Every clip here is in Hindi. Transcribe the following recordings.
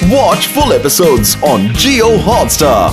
Watch full episodes on Jio Hotstar.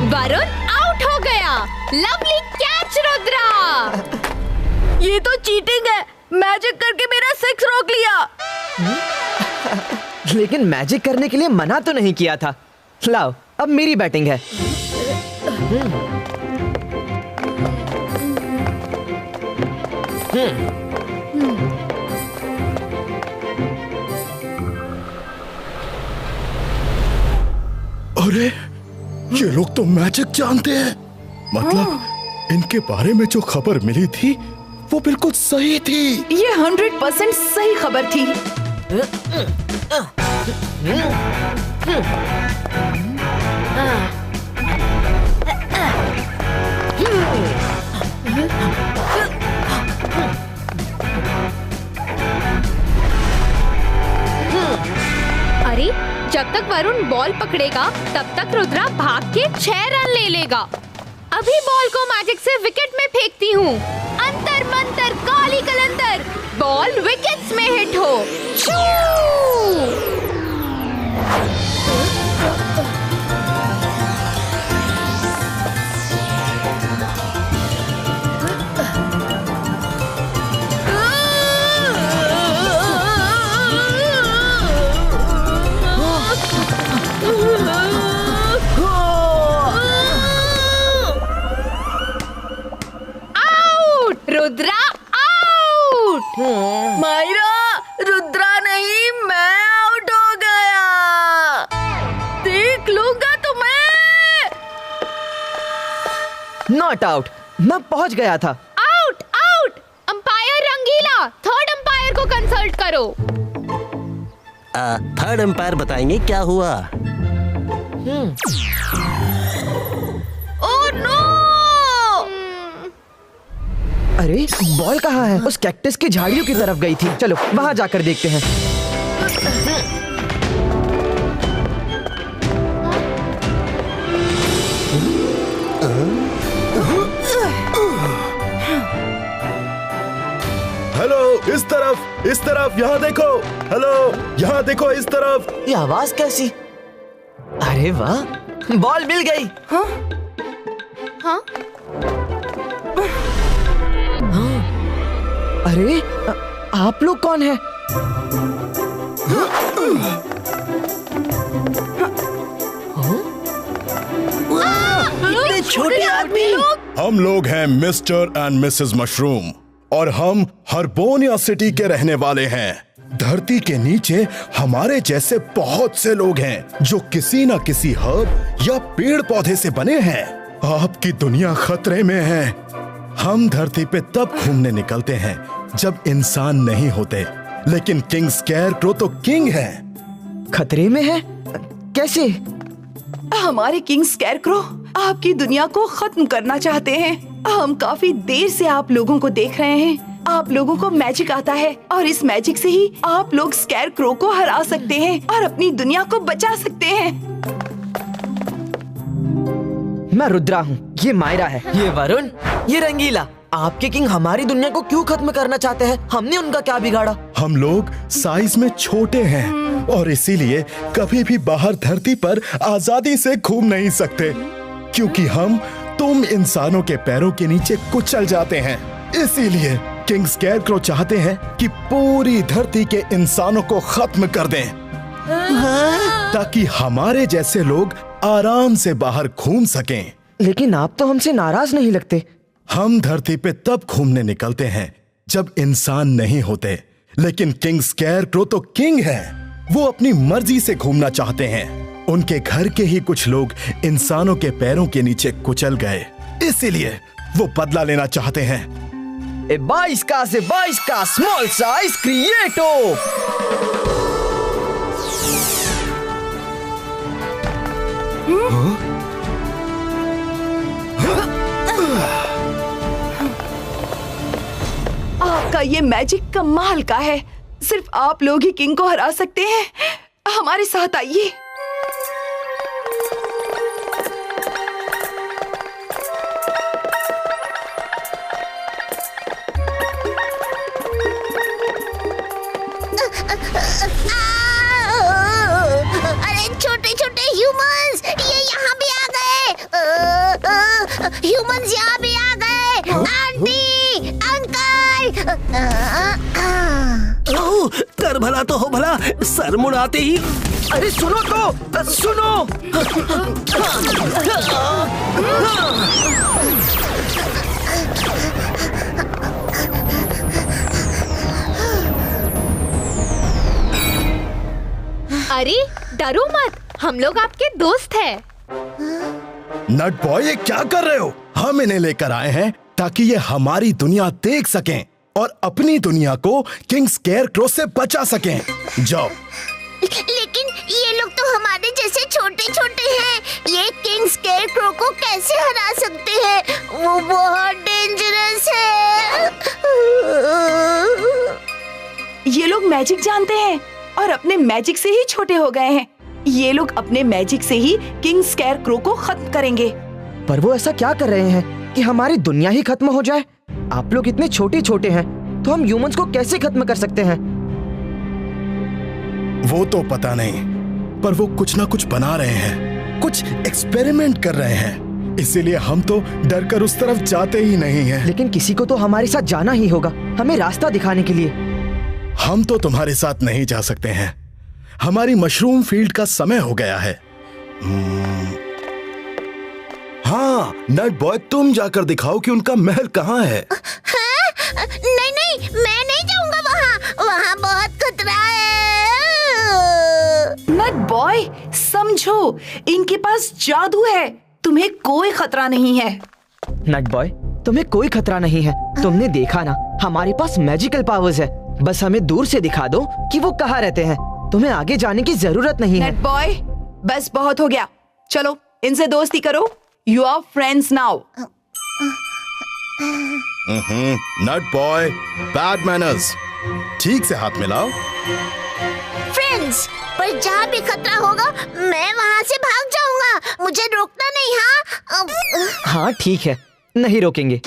Varun out हो गया। Lovely catch Rudra. ये तो चीटिंग है। मैजिक करके मेरा सिक्स रोक लिया। लेकिन मैजिक करने के लिए मना तो नहीं किया था। लाओ, अब मेरी बैटिंग है। अरे ये लोग तो मैजिक जानते हैं। मतलब इनके बारे में जो खबर मिली थी वो बिल्कुल सही थी। ये 100% सही खबर थी। अरे जब तक वरुण बॉल पकड़ेगा तब तक रुद्रा भाग के 6 रन ले लेगा। अभी बॉल को मैजिक से विकेट में फेंकती हूँ। अंतर मंतर काली कलंदर, बॉल विकेट्स में हिट हो। रुद्रा आउट। मायरा, रुद्रा नहीं, मैं आउट हो गया। देख लूंगा तुम्हें। नॉट आउट, मैं पहुंच गया था। Out out. अंपायर रंगीला, थर्ड अंपायर को कंसल्ट करो। थर्ड अंपायर बताएंगे क्या हुआ। Oh no! अरे बॉल कहाँ है? उस कैक्टस की झाड़ियों की तरफ गई थी। चलो वहां जाकर देखते हैं। हेलो, इस तरफ, यहाँ देखो। हेलो, यहाँ देखो, इस तरफ। ये आवाज कैसी? अरे वाह, बॉल मिल गई। हाँ? अरे आप लोग कौन हैं? इतने छोटे आदमी। हम लोग हैं मिस्टर एंड मिसेस मशरूम और हम हर्बोनिया सिटी के रहने वाले हैं। धरती के नीचे हमारे जैसे बहुत से लोग हैं जो किसी न किसी हर्ब या पेड़ पौधे से बने हैं। आपकी दुनिया खतरे में है। हम धरती पे तब घूमने निकलते हैं जब इंसान नहीं होते, लेकिन किंग स्कैरक्रो तो किंग है। खतरे में है? कैसे? हमारे किंग स्कैरक्रो आपकी दुनिया को खत्म करना चाहते हैं। हम काफी देर से आप लोगों को देख रहे हैं। आप लोगों को मैजिक आता है और इस मैजिक से ही आप लोग स्कैरक्रो को हरा सकते हैं और अपनी दुनिया को बचा सकते हैं। मैं रुद्रा हूँ, ये मायरा है, ये वरुण, ये रंगीला। आपके किंग हमारी दुनिया को क्यों खत्म करना चाहते हैं? हमने उनका क्या बिगाड़ा? हम लोग साइज में छोटे हैं और इसीलिए कभी भी बाहर धरती पर आजादी से घूम नहीं सकते, क्योंकि हम तुम इंसानों के पैरों के नीचे कुचल जाते हैं। इसीलिए किंग स्कैरक्रो चाहते हैं कि पूरी धरती के इंसानों को खत्म कर दें, ताकि हमारे जैसे लोग आराम से बाहर घूम सकें। लेकिन आप तो हमसे नाराज नहीं लगते। हम धरती पे तब घूमने निकलते हैं जब इंसान नहीं होते, लेकिन किंग स्कैरक्रो तो किंग है। वो अपनी मर्जी से घूमना चाहते हैं। उनके घर के ही कुछ लोग इंसानों के पैरों के नीचे कुचल गए, इसीलिए वो बदला लेना चाहते हैं। 22 का से 22 का स्मॉल साइज क्रिएटो। आपका ये मैजिक कमाल का है। सिर्फ आप लोग ही किंग को हरा सकते हैं। हमारे साथ आइए। अरे छोटे छोटे ह्यूमंस, ये यहाँ भी आ गए। ह्यूमंस यहाँ भी आ गए। Aunty, uncle. कर भला तो हो भला, सर मुड़ाते ही। अरे सुनो तो, सुनो। अरे डरो मत, हम लोग आपके दोस्त हैं। नट बॉय, ये क्या कर रहे हो? हम इन्हें लेकर आए हैं ताकि ये हमारी दुनिया देख सकें और अपनी दुनिया को किंग स्केयरक्रो से बचा सकें। जाओ। लेकिन ये लोग तो हमारे जैसे छोटे छोटे हैं। ये किंग स्केयरक्रो को कैसे हरा सकते हैं? वो बहुत डेंजरस है। ये लोग मैजिक जानते हैं और अपने मैजिक से ही छोटे हो गए हैं। ये लोग अपने मैजिक से ही किंग स्केयरक्रो को खत्म करेंगे। पर वो ऐसा क्या कर रहे हैं कि हमारी दुनिया ही खत्म हो जाए? आप लोग इतने छोटे छोटे हैं तो हम ह्यूमंस को कैसे खत्म कर सकते हैं? वो तो पता नहीं, पर वो कुछ ना कुछ बना रहे हैं, कुछ एक्सपेरिमेंट कर रहे हैं। इसीलिए हम तो डर कर उस तरफ जाते ही नहीं हैं। लेकिन किसी को तो हमारे साथ जाना ही होगा, हमें रास्ता दिखाने के लिए। हम तो तुम्हारे साथ नहीं जा सकते हैं। हमारी मशरूम फील्ड का समय हो गया है। हाँ, नट बॉय, तुम जाकर दिखाओ कि उनका महल कहाँ है। हाँ? नहीं नहीं, मैं नहीं जाऊंगा वहाँ। वहाँ बहुत खतरा है। नट बॉय, समझो, इनके पास जादू है। तुम्हें कोई खतरा नहीं है। नट बॉय, तुम्हें कोई खतरा नहीं है। तुमने देखा ना, हमारे पास मैजिकल पावर्स है। बस हमें दूर से दिखा दो कि वो कहाँ रहते हैं। तुम्हें आगे जाने की जरूरत नहीं है। नट बॉय, बस बहुत हो गया। चलो इनसे दोस्ती करो। You are friends now. Naughty boy, bad manners. ठीक से हाथ मिलाओ। फ्रेंड्स, पर जहाँ भी खतरा होगा मैं वहाँ से भाग जाऊंगा। मुझे रोकना नहीं। हाँ हाँ ठीक है, नहीं रोकेंगे।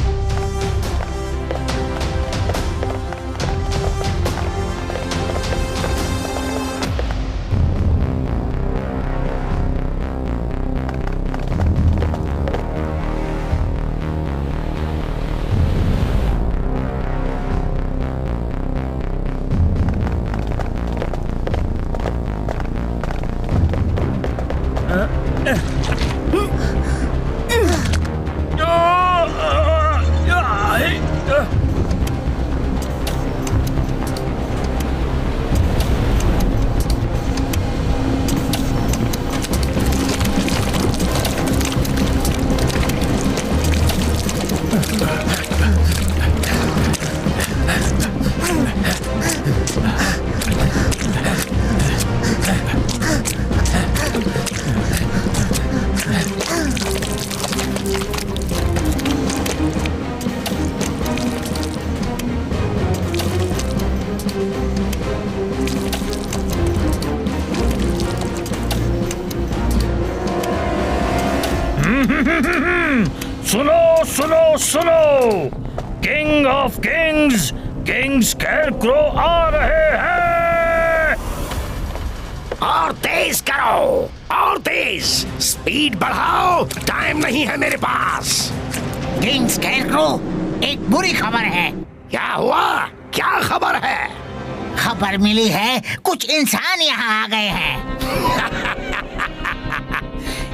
सुनो सुनो सुनो, king of kings, king scarecrow आ रहे हैं। और तेज करो, और तेज, स्पीड बढ़ाओ, टाइम नहीं है मेरे पास। किंग स्केयरक्रो, एक बुरी खबर है। क्या हुआ? क्या खबर है? खबर मिली है कुछ इंसान यहाँ आ गए हैं।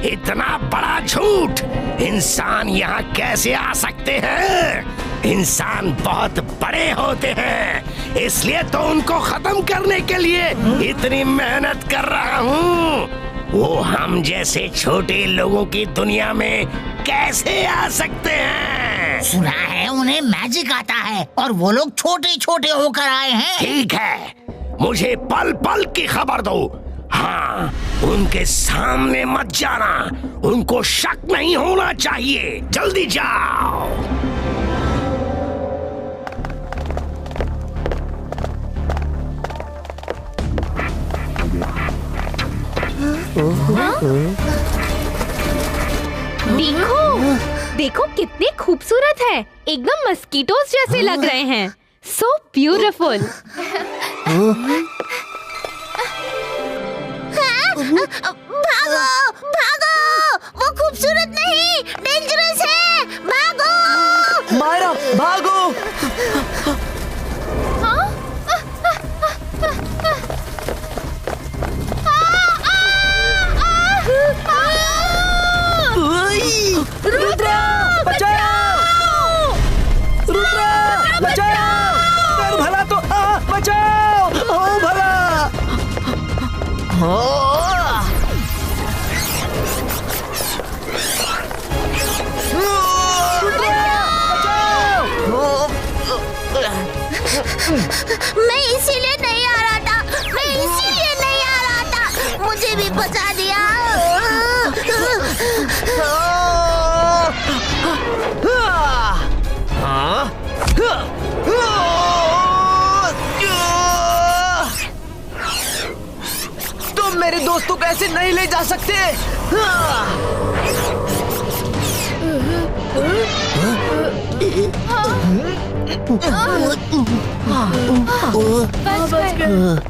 इतना बड़ा झूठ! इंसान यहाँ कैसे आ सकते हैं? इंसान बहुत बड़े होते हैं, इसलिए तो उनको खत्म करने के लिए इतनी मेहनत कर रहा हूँ। वो हम जैसे छोटे लोगों की दुनिया में कैसे आ सकते हैं? सुना है उन्हें मैजिक आता है और वो लोग छोटे छोटे होकर आए हैं। ठीक है, मुझे पल पल की खबर दो। हाँ, उनके सामने मत जाना, उनको शक नहीं होना चाहिए। जल्दी जाओ। देखो देखो कितने खूबसूरत है, एकदम मस्कीटोस जैसे लग रहे हैं। So beautiful. भागो भागो, वो खूबसूरत नहीं, डेंजरस है। भागो मायरा, भागो। रुद्रा बचाओ, रुद्रा बचाओ, कर भला तो बचाओ, ओ भला। मैं इसीलिए नहीं आ रहा था, मैं इसीलिए नहीं आ रहा था, मुझे भी बचा दिया। तुम मेरे दोस्तों को ऐसे नहीं ले जा सकते।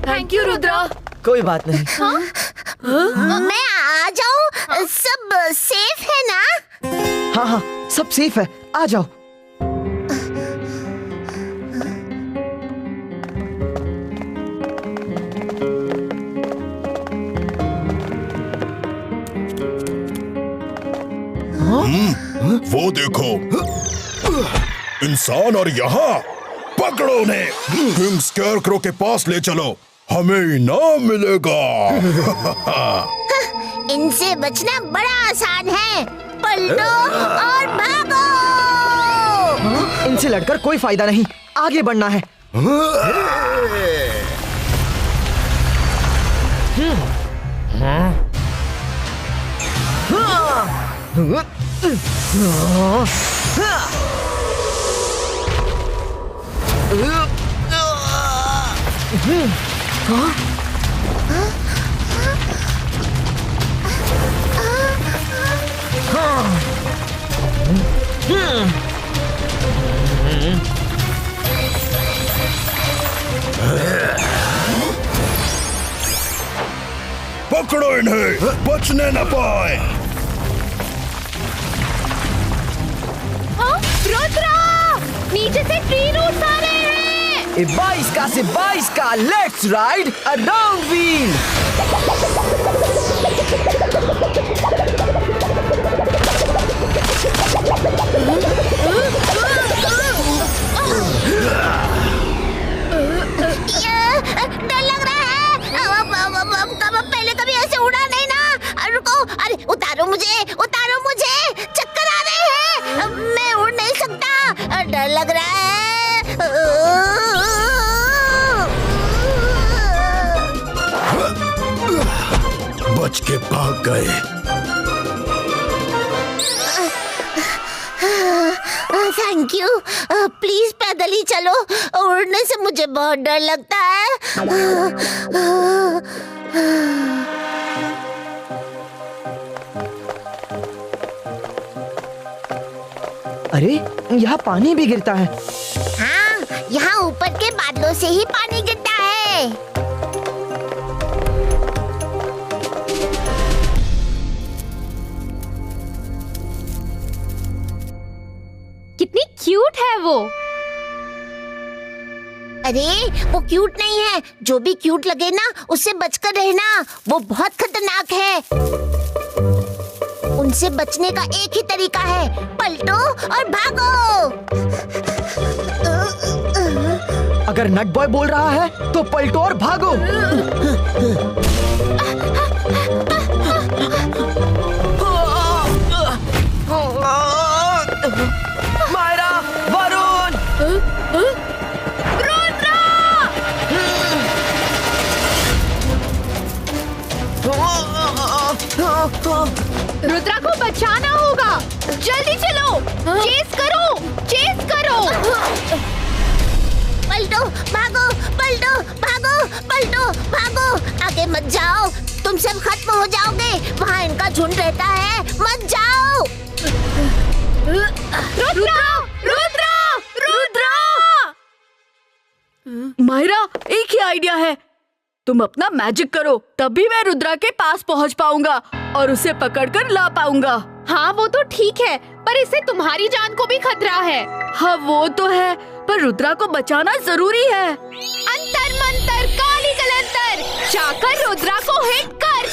Thank you Rudra. कोई बात नहीं। मैं आ जाऊं? सब सेफ है ना? हाँ हाँ, सब सेफ है, आ जाओ। वो देखो, इंसान, और यहाँ पकड़ो उन्हें। किंग स्केयरक्रो के पास ले चलो, हमें इनाम मिलेगा। इनसे बचना बड़ा आसान है, पलटो और भागो। इनसे लड़कर कोई फायदा नहीं, आगे बढ़ना है। पकड़ो इन्हें, बचने न पाए। रुद्रा, नीचे से ट्री रूट्स आ रहे हैं। 22 का से 22 का, लेट्स राइड अराउंड व्हील। डर लग रहा है। पहले कभी ऐसे उड़ा नहीं ना। रुको, अरे उतारो मुझे, उतारो मुझे, चक्कर आ रहे हैं, मैं उड़ नहीं सकता, डर लग रहा है। बच के भाग गए। Thank you. प्लीज पैदल ही चलो, उड़ने से मुझे बहुत डर लगता है। अरे, यहाँ पानी भी गिरता है। हाँ, यहाँ ऊपर के बादलों से ही पानी गिरता है। कितनी क्यूट है वो। अरे वो क्यूट नहीं है, जो भी क्यूट लगे ना उससे बचकर रहना, वो बहुत खतरनाक है। उनसे बचने का एक ही तरीका है, पलटो और भागो। अगर नट बॉय बोल रहा है तो पलटो और भागो। रुद्रा को बचाना होगा। जल्दी चलो, चेस करो, चेस करो। पलटो, भागो, पलटो, भागो, पलटो, भागो। आगे मत जाओ, तुम सब खत्म हो जाओगे। वहाँ इनका झुंड रहता है, मत जाओ। रुद्रा, रुद्रा, रुद्रा। मायरा, एक ही आइडिया है। तुम अपना मैजिक करो, तभी मैं रुद्रा के पास पहुंच पाऊंगा और उसे पकड़कर ला पाऊंगा। हाँ वो तो ठीक है, पर इससे तुम्हारी जान को भी खतरा है। हाँ वो तो है, पर रुद्रा को बचाना जरूरी है। अंतर मंतर काली कलंतर, जाकर रुद्रा को हिट कर।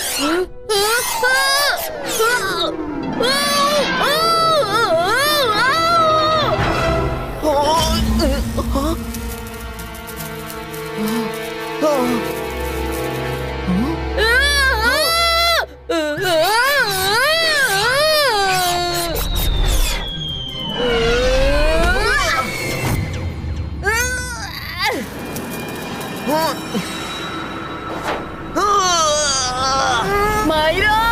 मायरा,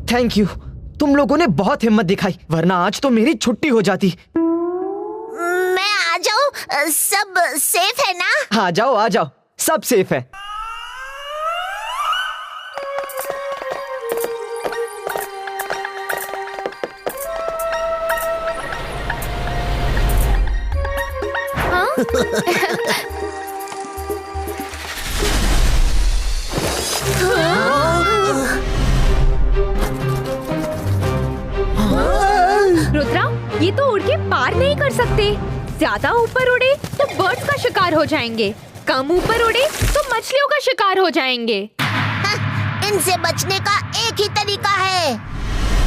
थैंक यू, तुम लोगों ने बहुत हिम्मत दिखाई, वरना आज तो मेरी छुट्टी हो जाती। मैं आ जाऊं? सब सेफ है ना? आ जाओ आ जाओ, सब सेफ है। रुद्रा, ये तो उड़ के पार नहीं कर सकते। ज्यादा ऊपर उड़े तो बर्ड्स का शिकार हो जाएंगे, कम ऊपर उड़े तो मछलियों का शिकार हो जाएंगे। इनसे बचने का एक ही तरीका है।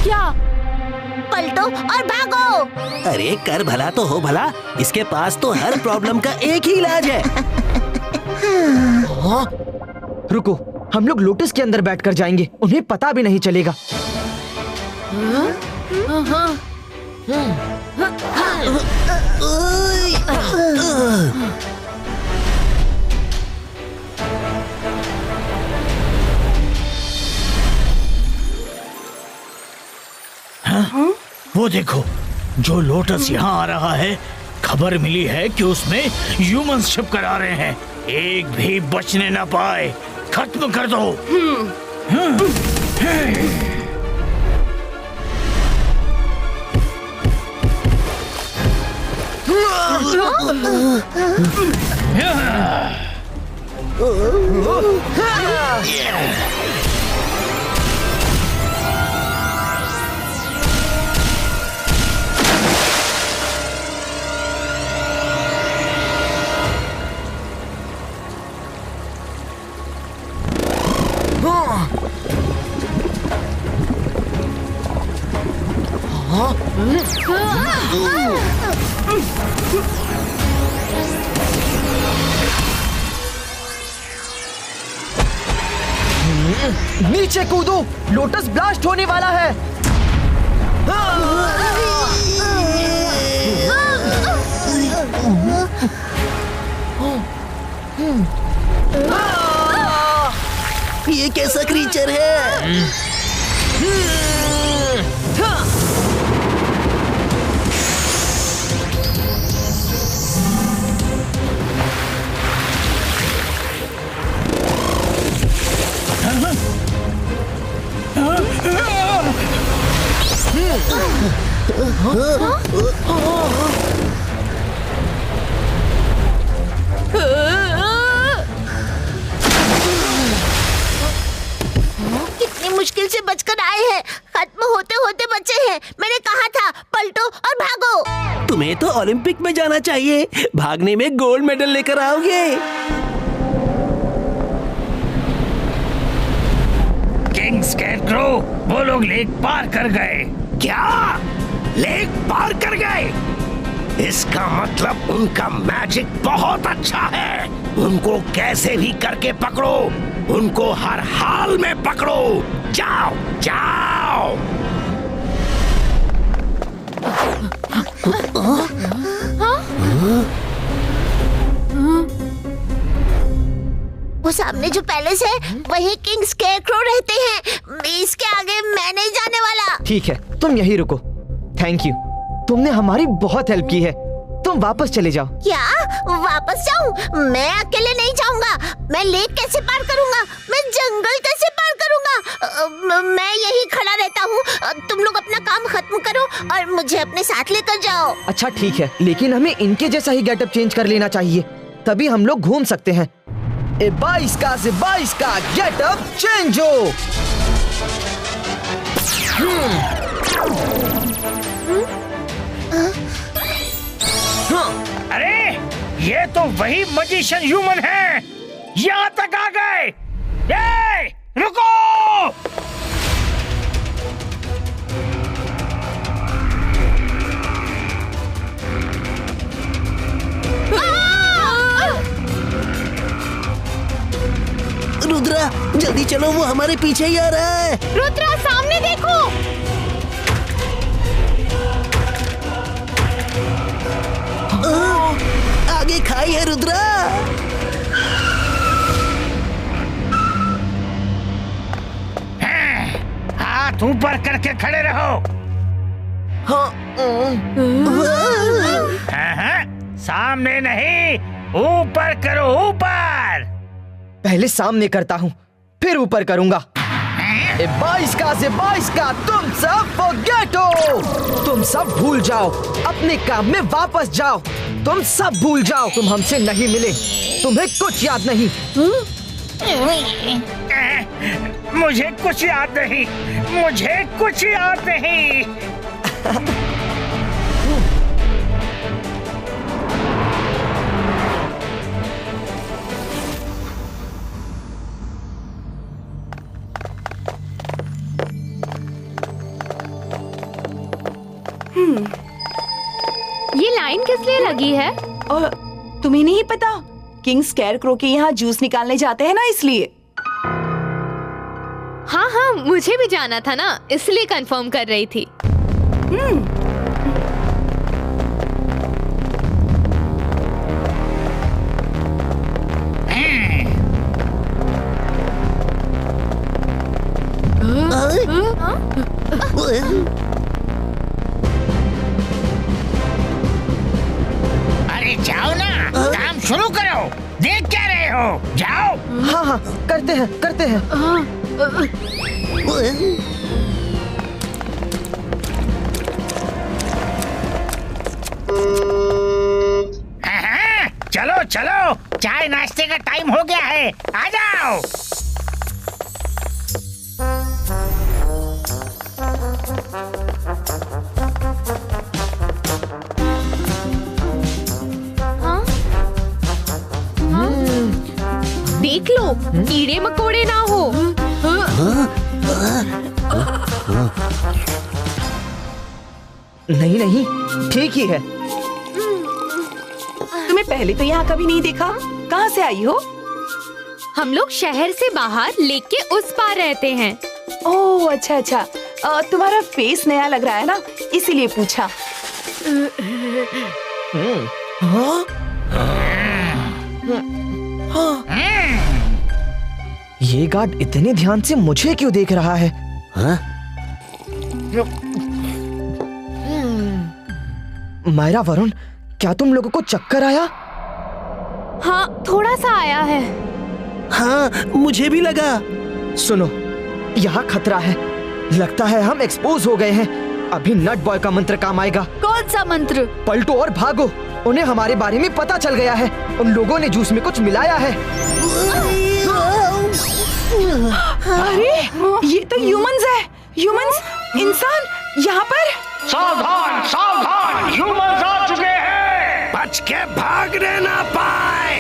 क्या? पलटो और भागो। अरे कर भला तो हो भला, इसके पास तो हर प्रॉब्लम का एक ही इलाज है। रुको, हम लोग लोटस के अंदर बैठकर जाएंगे, उन्हें पता भी नहीं चलेगा। वो देखो, जो लोटस यहाँ आ रहा है, खबर मिली है कि उसमें ह्यूमंस छिपकर आ रहे हैं। एक भी बचने न पाए, खत्म कर दो। नीचे कूदो, लोटस ब्लास्ट होने वाला है। ये कैसा क्रीचर है? कितनी मुश्किल से बचकर आए हैं, खत्म होते होते बचे हैं। मैंने कहा था पलटो और भागो। तुम्हें तो ओलंपिक में जाना चाहिए, भागने में गोल्ड मेडल लेकर आओगे। किंग स्कैरक्रो, वो लोग लेक पार कर गए। क्या? लेक पार कर गए? इसका मतलब उनका मैजिक बहुत अच्छा है। उनको कैसे भी करके पकड़ो, उनको हर हाल में पकड़ो। जाओ जाओ। वो सामने जो पैलेस है वही किंग स्केरक्रो रहते हैं। इसके आगे मैं नहीं जाने वाला। ठीक है, तुम यहीं रुको। थैंक यू, तुमने हमारी बहुत हेल्प की है। तुम वापस चले जाओ। क्या वापस जाऊं? मैं अकेले नहीं जाऊंगा। मैं लेक कैसे पार करूंगा? मैं जंगल कैसे पार करूंगा? मैं यहीं खड़ा रहता हूँ। तुम लोग अपना काम खत्म करो और मुझे अपने साथ लेकर जाओ। अच्छा ठीक है, लेकिन हमें इनके जैसा ही गेटअप चेंज कर लेना चाहिए, तभी हम लोग घूम सकते हैं। 22 का गेटअप चेंज हो। अरे ये तो वही मैजिशियन ह्यूमन है, यहाँ तक आ गए। ये रुको। रुद्रा जल्दी चलो, वो हमारे पीछे ही आ रहा है। रुद्रा सामने देखो। आगे खाई है रुद्रा। हाथ ऊपर करके खड़े रहो। हाँ, सामने नहीं, ऊपर करो, ऊपर। पहले सामने करता हूँ, फिर ऊपर करूंगा। 22 का तुम सब फॉरगेट। तुम सब भूल जाओ, अपने काम में वापस जाओ। तुम सब भूल जाओ, तुम हमसे नहीं मिले, तुम्हें कुछ याद नहीं। मुझे कुछ याद नहीं, मुझे कुछ याद नहीं। ये लाइन किस लिए लगी है? और तुम्हें नहीं पता, किंग स्केरक्रो के यहाँ जूस निकालने जाते हैं ना, इसलिए। हाँ हाँ, मुझे भी जाना था ना, इसलिए कंफर्म कर रही थी। अरे जाओ ना, काम शुरू करो। देख क्या रहे हो? जाओ। हाँ हाँ, करते हैं। चलो चलो, चाय नाश्ते का टाइम हो गया है, आ जाओ। देख लो, कीड़े मकोड़े ना हो। नहीं, ठीक ही है। तुम्हें पहले तो यहाँ कभी नहीं देखा। कहाँ से आई हो? हम लोग शहर से बाहर लेक के उस पार रहते हैं। ओह अच्छा। तुम्हारा फेस नया लग रहा है ना, इसीलिए पूछा। ये गार्ड इतने ध्यान से मुझे क्यों देख रहा है? मायरा, वरुण, क्या तुम लोगों को चक्कर आया? हाँ, थोड़ा सा आया है। हाँ, मुझे भी लगा। सुनो, यहाँ खतरा है। लगता है हम एक्सपोज हो गए हैं। अभी नट बॉय का मंत्र काम आएगा। कौन सा मंत्र? पलटो और भागो, उन्हें हमारे बारे में पता चल गया है। उन लोगों ने जूस में कुछ मिलाया है। अरे ये तो ह्यूमंस है। ह्यूमंस, इंसान यहाँ पर। सावधान सावधान, ह्यूमंस आ चुके हैं। बच के भागने ना पाए।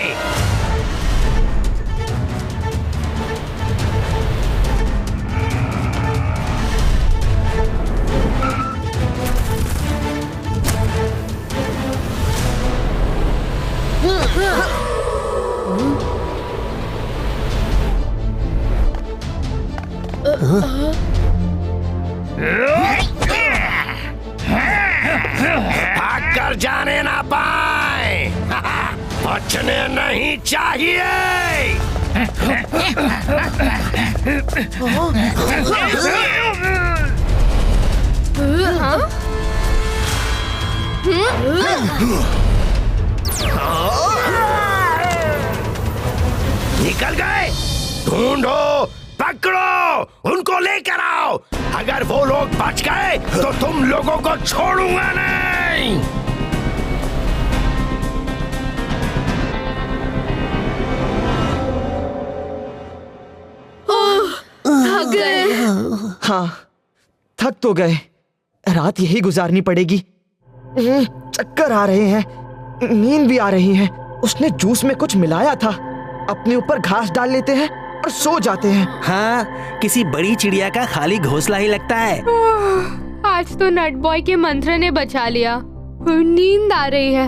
भाग कर जाने ना पाए। बचने नहीं चाहिए। निकल गए? ढूंढो, पकड़ो, उनको लेकर आओ। अगर वो लोग बच गए तो तुम लोगों को छोड़ूंगा नहीं। थक गए। हाँ, थक तो गए। रात यही गुजारनी पड़ेगी। चक्कर आ रहे हैं, नींद भी आ रही है। उसने जूस में कुछ मिलाया था। अपने ऊपर घास डाल लेते हैं और सो जाते हैं। हाँ, किसी बड़ी चिड़िया का खाली घोंसला ही लगता है। आज तो नट बॉय के मंत्र ने बचा लिया। नींद आ रही है।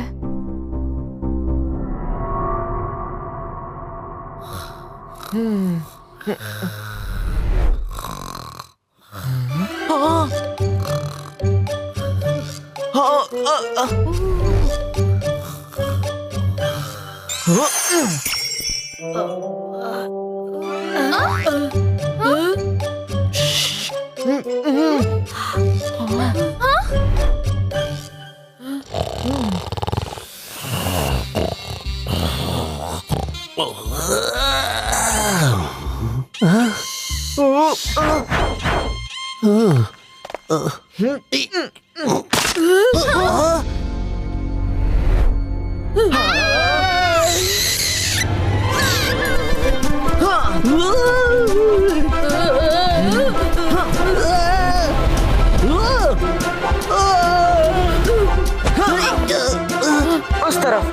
उस तरफ।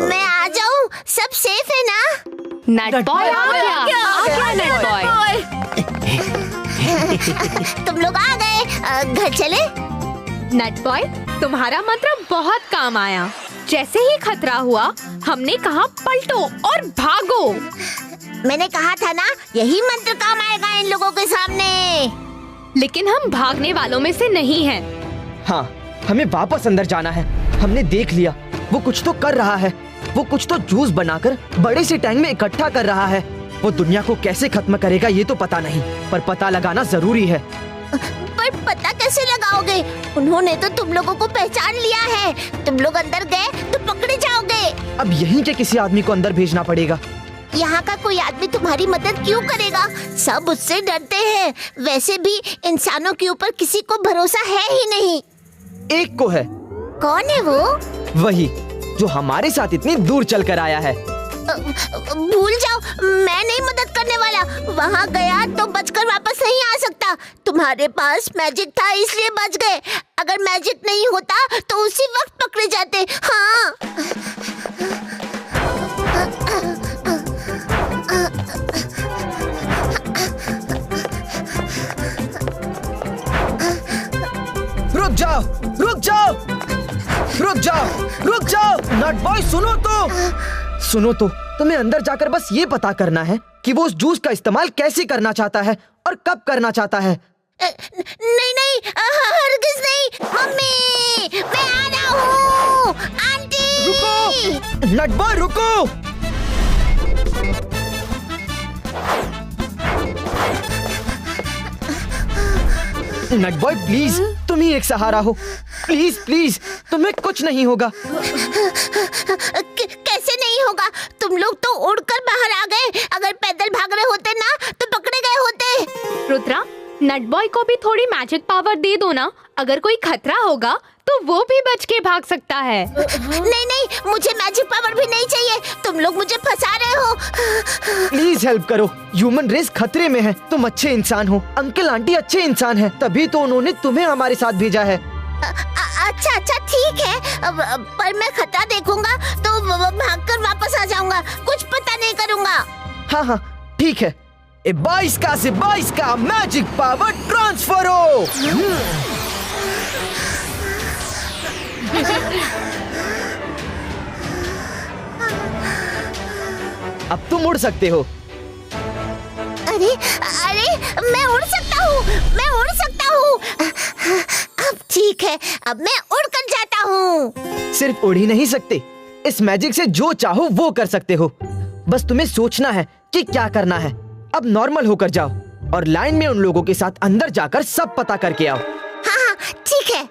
मैं आ जाऊं? सब सेफ है ना? नट बॉय आ गया नट बॉय। तुम लोग आ गए। घर चले? नट बॉय, तुम्हारा मंत्र बहुत काम आया। जैसे ही खतरा हुआ, हमने कहा पलटो और भागो। मैंने कहा था ना, यही मंत्र काम आएगा इन लोगों के सामने। लेकिन हम भागने वालों में से नहीं हैं। हाँ, हमें वापस अंदर जाना है। हमने देख लिया, वो कुछ तो कर रहा है। वो कुछ तो जूस बनाकर बड़े से टैंक में इकट्ठा कर रहा है। वो दुनिया को कैसे खत्म करेगा ये तो पता नहीं, पर पता लगाना जरूरी है। पर पता कैसे लगाओगे? उन्होंने तो तुम लोगों को पहचान लिया है। तुम लोग अंदर गए तो पकड़े जाओगे। अब यहीं के किसी आदमी को अंदर भेजना पड़ेगा। यहाँ का कोई आदमी तुम्हारी मदद क्यों करेगा? सब उससे डरते हैं। वैसे भी इंसानों के ऊपर किसी को भरोसा है ही नहीं। एक को है। कौन है वो? वही जो हमारे साथ इतनी दूर चल कर आया है। भूल जाओ, मैं नहीं मदद करने वाला। वहाँ गया तो बचकर वापस नहीं आ सकता। तुम्हारे पास मैजिक था इसलिए बच गए। अगर मैजिक नहीं होता तो उसी वक्त पकड़े जाते। हाँ। रुक जाओ, रुक जाओ, रुक जाओ, रुक जाओ। नट बॉय सुनो तो, तुम्हें अंदर जाकर बस ये पता करना है कि वो उस जूस का इस्तेमाल कैसे करना चाहता है और कब करना चाहता है। नहीं, हरगिज़ नहीं। मम्मी, मैं आ रहा हूँ। आंटी, रुको, नट बॉय रुको। नट बॉय प्लीज, तुम ही एक सहारा हो। प्लीज प्लीज, तुम्हें कुछ नहीं होगा। कैसे नहीं होगा? तुम लोग तो उड़कर बाहर आ गए। अगर पैदल भाग रहे होते ना तो पकड़े गए होते। रुद्रा, नट बॉय को भी थोड़ी मैजिक पावर दे दो ना। अगर कोई खतरा होगा तो वो भी बच के भाग सकता है। नहीं, मुझे मैजिक पावर भी नहीं चाहिए। तुम लोग मुझे फंसा रहे हो। प्लीज हेल्प करो। ह्यूमन रेस खतरे में है। तुम अच्छे इंसान हो, अंकल आंटी अच्छे इंसान हैं, तभी तो उन्होंने तुम्हें हमारे साथ भेजा है। अच्छा ठीक है। पर मैं खतरा देखूंगा तो भागकर वापस आ जाऊंगा। कुछ पता नहीं करूंगा। हाँ, ठीक है। 22 का से 22 का मैजिक पावर ट्रांसफर हो। अब तुम उड़ सकते हो। अरे अरे मैं उड़ सकता हूँ, मैं उड़ सकता हूँ। अब ठीक है, अब मैं उड़ कर जाता हूँ। सिर्फ उड़ ही नहीं सकते, इस मैजिक से जो चाहो वो कर सकते हो। बस तुम्हें सोचना है कि क्या करना है। अब नॉर्मल होकर जाओ और लाइन में उन लोगों के साथ अंदर जाकर सब पता करके आओ। हाँ, ठीक है।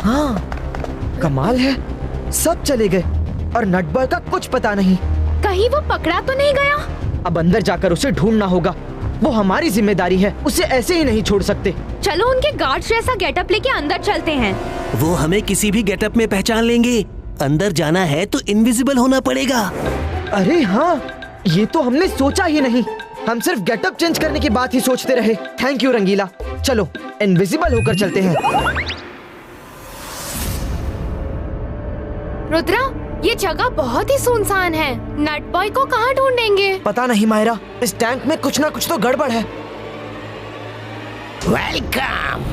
हाँ, कमाल है, सब चले गए और नट बॉय का कुछ पता नहीं। कहीं वो पकड़ा तो नहीं गया? अब अंदर जाकर उसे ढूंढना होगा, वो हमारी जिम्मेदारी है, उसे ऐसे ही नहीं छोड़ सकते। चलो उनके गार्ड जैसा गेटअप लेके अंदर चलते हैं। वो हमें किसी भी गेटअप में पहचान लेंगे। अंदर जाना है तो इनविजिबल होना पड़ेगा। अरे हाँ, ये तो हमने सोचा ही नहीं। हम सिर्फ गेटअप चेंज करने की बात ही सोचते रहे। थैंक यू रंगीला। चलो इनविजिबल होकर चलते हैं। रुद्रा, ये जगह बहुत ही सुनसान है। नट बॉय को कहाँ ढूंढेंगे? पता नहीं मायरा, इस टैंक में कुछ ना कुछ तो गड़बड़ है। Welcome,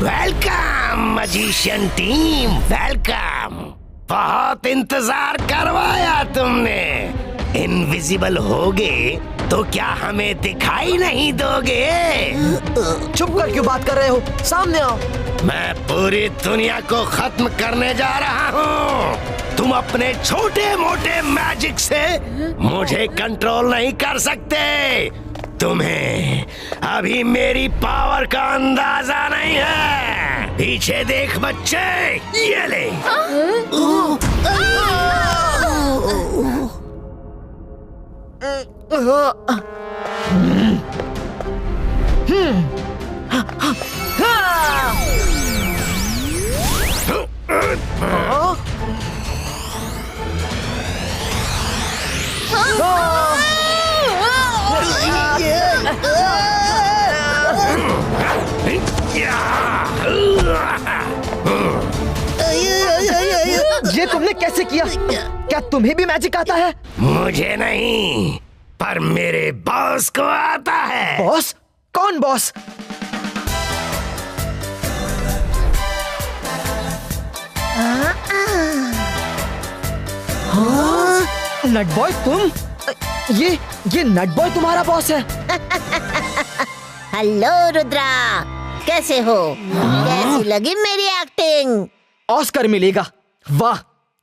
welcome magician team, welcome. बहुत इंतजार करवाया तुमने। इनविजिबल होगे तो क्या हमें दिखाई नहीं दोगे? चुप कर क्यों बात कर रहे हो? सामने आओ। मैं पूरी दुनिया को खत्म करने जा रहा हूँ। तुम अपने छोटे मोटे मैजिक से मुझे कंट्रोल नहीं कर सकते। तुम्हें अभी मेरी पावर का अंदाजा नहीं है। पीछे देख बच्चे, ये ले। ये तुमने कैसे किया? क्या तुम्हें भी मैजिक आता है? मुझे नहीं, पर मेरे बॉस को आता है। बॉस? कौन बॉस? नट बॉय तुम? ये नट बॉय तुम्हारा बॉस है? हेलो रुद्रा, कैसे हो? कैसी लगी मेरी एक्टिंग? ऑस्कर मिलेगा। वाह,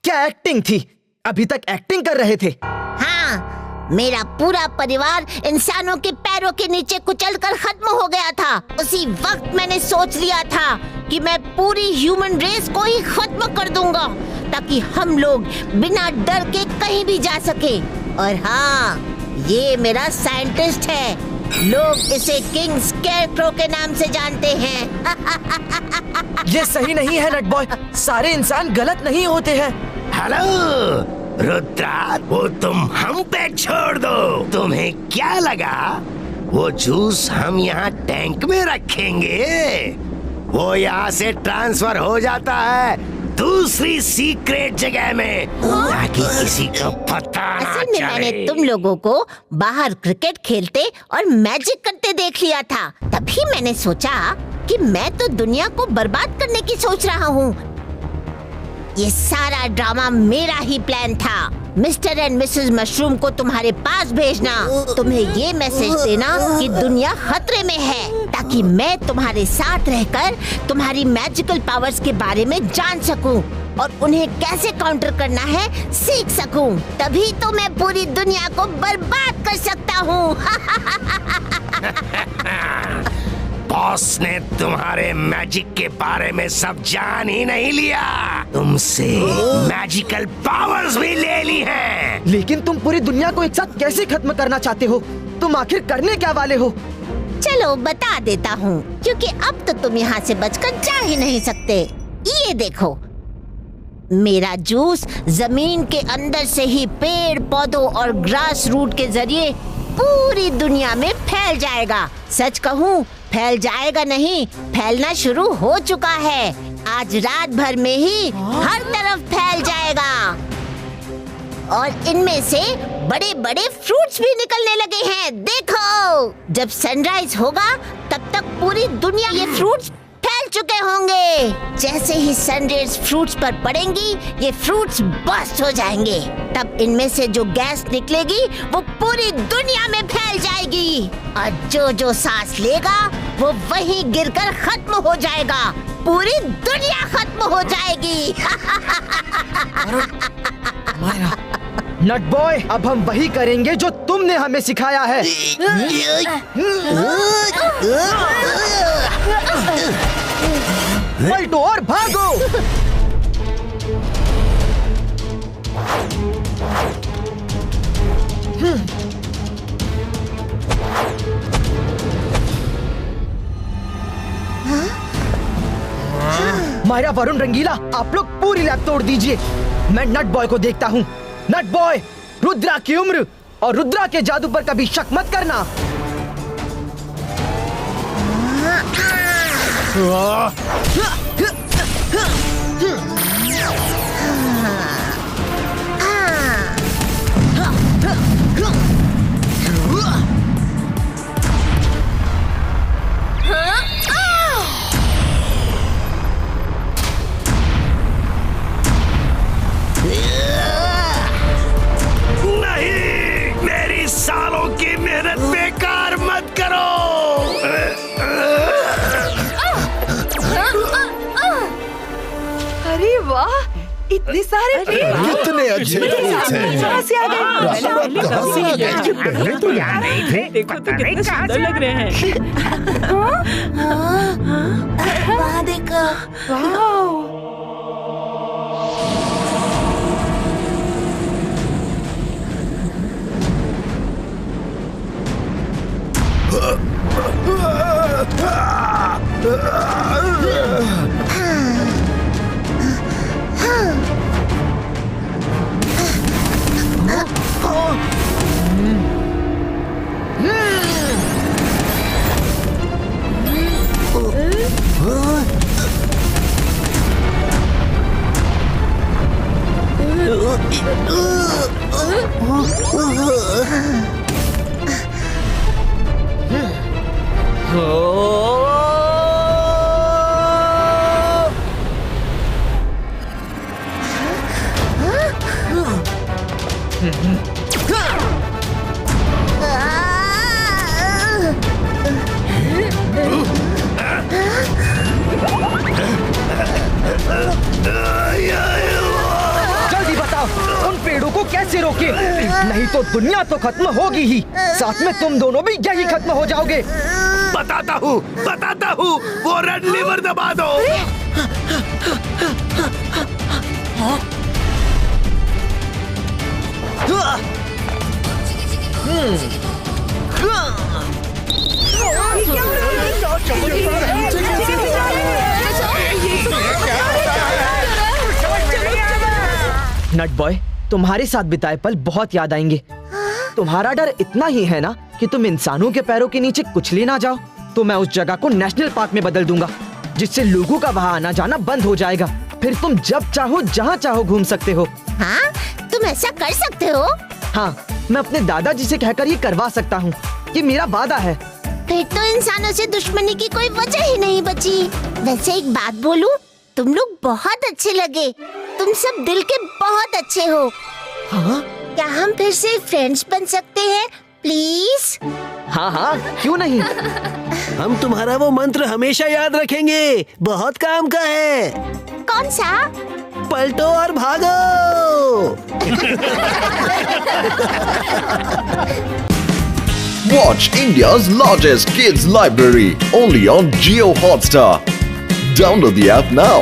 क्या एक्टिंग थी। अभी तक एक्टिंग कर रहे थे। हाँ, मेरा पूरा परिवार इंसानों के पैरों के नीचे कुचलकर खत्म हो गया था। उसी वक्त मैंने सोच लिया था कि मैं पूरी ह्यूमन रेस को ही खत्म कर दूंगा, ताकि हम लोग बिना डर के कहीं भी जा सके। और हाँ, ये मेरा साइंटिस्ट है। लोग इसे किंग स्केरक्रो के नाम से जानते हैं। ये सही नहीं है नट बॉय, सारे इंसान गलत नहीं होते हैं। हेलो रुद्रा, वो तुम हम पे छोड़ दो। तुम्हें क्या लगा वो जूस हम यहाँ टैंक में रखेंगे? वो यहाँ से ट्रांसफर हो जाता है दूसरी सीक्रेट जगह में, ताकि किसी को पता ना असल में चले। मैंने तुम लोगों को बाहर क्रिकेट खेलते और मैजिक करते देख लिया था। तभी मैंने सोचा कि मैं तो दुनिया को बर्बाद करने की सोच रहा हूँ। ये सारा ड्रामा मेरा ही प्लान था। मिस्टर एंड मिसेस मशरूम को तुम्हारे पास भेजना, तुम्हें ये मैसेज देना कि दुनिया खतरे में है, ताकि मैं तुम्हारे साथ रहकर तुम्हारी मैजिकल पावर्स के बारे में जान सकूं और उन्हें कैसे काउंटर करना है सीख सकूं। तभी तो मैं पूरी दुनिया को बर्बाद कर सकता हूँ। बॉस ने तुम्हारे मैजिक के बारे में सब जान ही नहीं लिया, तुमसे मैजिकल पावर्स भी ले ली हैं। लेकिन तुम पूरी दुनिया को एक साथ कैसे खत्म करना चाहते हो? तुम आखिर करने क्या वाले हो? चलो बता देता हूँ, क्योंकि अब तो तुम यहाँ से बचकर जा ही नहीं सकते। ये देखो, मेरा जूस जमीन के अंदर से ही पेड़ पौधों और ग्रास रूट के जरिए पूरी दुनिया में फैल जाएगा। सच कहूँ, फैल जाएगा नहीं, फैलना शुरू हो चुका है। आज रात भर में ही हर तरफ फैल जाएगा। और इनमें से बड़े बड़े फ्रूट्स भी निकलने लगे हैं। देखो, जब सनराइज होगा तब तक पूरी दुनिया ये फ्रूट्स फैल चुके होंगे। जैसे ही सनरेज फ्रूट्स पर पड़ेंगी, ये फ्रूट्स बस्ट हो जाएंगे। तब इनमें से जो गैस निकलेगी वो पूरी दुनिया में फैल जाएगी और जो जो सांस लेगा वो वहीं गिरकर खत्म हो जाएगा। पूरी दुनिया खत्म हो जाएगी। नट बॉय, अब हम वही करेंगे जो तुमने हमें सिखाया है। पलटो और भागो। मायरा, वरुण, रंगीला, आप लोग पूरी लैब तोड़ दीजिए। मैं नट बॉय को देखता हूँ। नट बॉय, रुद्रा की उम्र और रुद्रा के जादू पर कभी शक मत करना। सालों की मेहनत बेकार मत करो। अरे वाह, इतने सारे कितने अच्छे फ्रूट्स हैं। कहाँ से आ गए? पहले तो याद नहीं थे। देखो तो कितने सुंदर लग रहे हैं। वहाँ देखो। वाह, जल्दी बताओ, उन पेड़ों को कैसे रोके? नहीं तो दुनिया तो खत्म होगी ही, साथ में तुम दोनों भी यही खत्म हो जाओगे। बताता हूँ, वो रेड लीवर दबा दो। नट बॉय, तुम्हारे साथ बिताए पल बहुत याद आएंगे। तुम्हारा डर इतना ही है ना कि तुम इंसानों के पैरों के नीचे कुचले ना जाओ। तो मैं उस जगह को नेशनल पार्क में बदल दूंगा, जिससे लोगों का वहाँ आना जाना बंद हो जाएगा। फिर तुम जब चाहो जहाँ चाहो घूम सकते हो। हाँ, तुम ऐसा कर सकते हो? हाँ, मैं अपने दादाजी से कहकर ये करवा सकता हूँ। ये मेरा वादा है। फिर तो इंसानों से दुश्मनी की कोई वजह ही नहीं बची। वैसे एक बात बोलूं, तुम लोग बहुत अच्छे लगे। तुम सब दिल के बहुत अच्छे हो। हाँ? क्या हम फिर से फ्रेंड्स बन सकते हैं प्लीज? हाँ हाँ, क्यों नहीं। हम तुम्हारा वो मंत्र हमेशा याद रखेंगे, बहुत काम का है। कौन सा? पलटो और भागो। Watch India's largest kids library only on Jio Hotstar. Download the app now.